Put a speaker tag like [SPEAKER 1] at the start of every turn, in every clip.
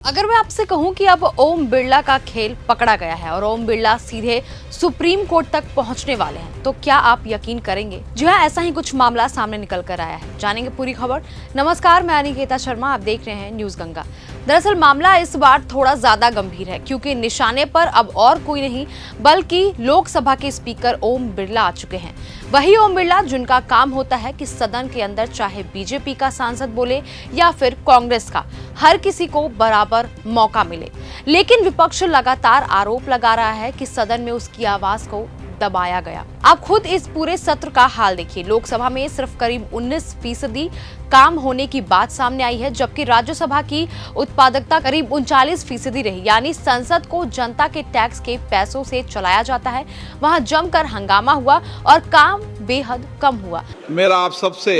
[SPEAKER 1] अगर मैं आपसे कहूं कि अब ओम बिरला का खेल पकड़ा गया है और ओम बिरला सीधे सुप्रीम कोर्ट तक पहुंचने वाले हैं, तो क्या आप यकीन करेंगे? जी हां, ऐसा ही कुछ मामला सामने निकल कर आया है। जानेंगे पूरी खबर। नमस्कार, मैं अनिकेता शर्मा, आप देख रहे हैं न्यूज गंगा। दरअसल मामला इस बार थोड़ा ज्यादा गंभीर है, क्योंकि निशाने पर अब और कोई नहीं बल्कि लोकसभा के स्पीकर ओम बिरला आ चुके हैं। वही ओम बिरला जिनका काम होता है कि सदन के अंदर चाहे बीजेपी का सांसद बोले या फिर कांग्रेस का, हर किसी को बराबर मौका मिले। लेकिन विपक्ष लगातार आरोप लगा रहा है कि सदन में उसकी आवाज को दबाया गया। आप खुद इस पूरे सत्र का हाल देखिए। लोकसभा में सिर्फ करीब 19% काम होने की बात सामने आई है, जबकि राज्यसभा की उत्पादकता करीब 39% रही। यानी संसद को जनता के टैक्स के पैसों से चलाया जाता है। वहां जमकर हंगामा हुआ और काम बेहद कम हुआ।
[SPEAKER 2] मेरा आप सबसे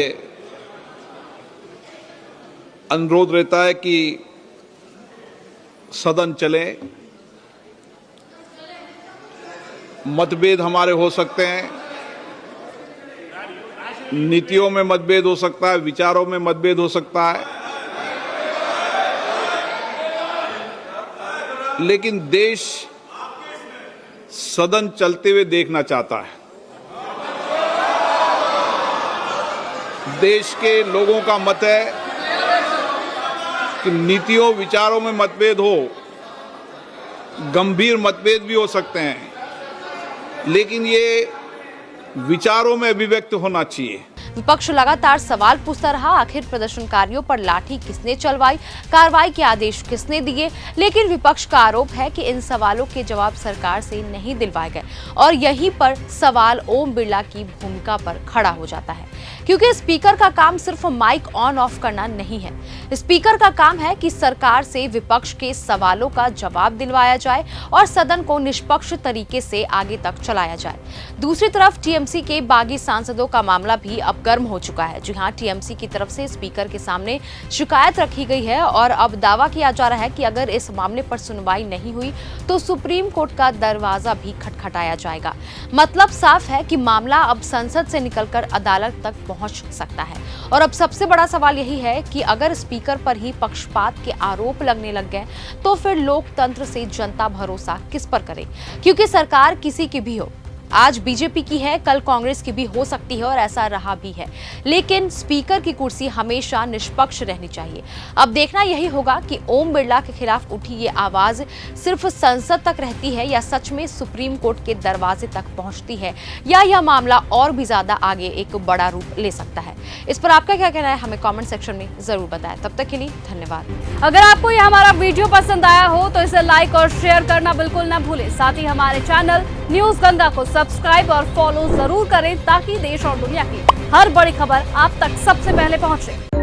[SPEAKER 2] अनुरोध रहता है कि सदन चले। मतभेद हमारे हो सकते हैं, नीतियों में मतभेद हो सकता है, विचारों में मतभेद हो सकता है, लेकिन देश सदन चलते हुए देखना चाहता है। देश के लोगों का मत है कि नीतियों विचारों में मतभेद हो, गंभीर मतभेद भी हो सकते हैं, लेकिन ये विचारों में अभिव्यक्त होना चाहिए।
[SPEAKER 1] विपक्ष लगातार सवाल पूछता रहा, आखिर प्रदर्शनकारियों पर लाठी किसने चलवाई, कार्रवाई के आदेश किसने दिए। लेकिन विपक्ष का आरोप है कि इन सवालों के जवाब सरकार से नहीं दिलवाए गए और यहीं पर सवाल ओम बिरला की भूमिका पर खड़ा हो जाता है, क्योंकि स्पीकर का काम सिर्फ माइक ऑन ऑफ करना नहीं है। स्पीकर का काम है कि सरकार से विपक्ष के सवालों का जवाब दिलवाया जाए और सदन को निष्पक्ष तरीके से आगे तक चलाया जाए। दूसरी तरफ टीएमसी के बागी सांसदों का मामला भी अब गर्म हो चुका है। जी हां, टीएमसी की तरफ से स्पीकर के सामने शिकायत रखी गई है और अब दावा किया जा रहा है कि अगर इस मामले पर सुनवाई नहीं हुई तो सुप्रीम कोर्ट का दरवाजा भी खटखटाया जाएगा। मतलब साफ है कि मामला अब संसद से निकलकर अदालत तक पहुंच सकता है। और अब सबसे बड़ा सवाल यही है कि अगर स्पीकर पर ही पक्षपात के आरोप लगने लग गए तो फिर लोकतंत्र से जनता भरोसा किस पर करे? क्योंकि सरकार किसी की भी हो, आज बीजेपी की है, कल कांग्रेस की भी हो सकती है और ऐसा रहा भी है, लेकिन स्पीकर की कुर्सी हमेशा निष्पक्ष रहनी चाहिए। अब देखना यही होगा कि ओम बिरला के खिलाफ उठी ये आवाज सिर्फ संसद तक रहती है या सच में सुप्रीम कोर्ट के दरवाजे तक पहुंचती है, या यह मामला और भी ज्यादा आगे एक बड़ा रूप ले सकता है। इस पर आपका क्या कहना है, हमें कॉमेंट सेक्शन में जरूर बताएं। तब तक के लिए धन्यवाद। अगर आपको यह हमारा वीडियो पसंद आया हो तो इसे लाइक और शेयर करना बिल्कुल न भूलें। साथ ही हमारे चैनल न्यूज गंगा को सब्सक्राइब और फॉलो जरूर करें, ताकि देश और दुनिया की हर बड़ी खबर आप तक सबसे पहले पहुंचे।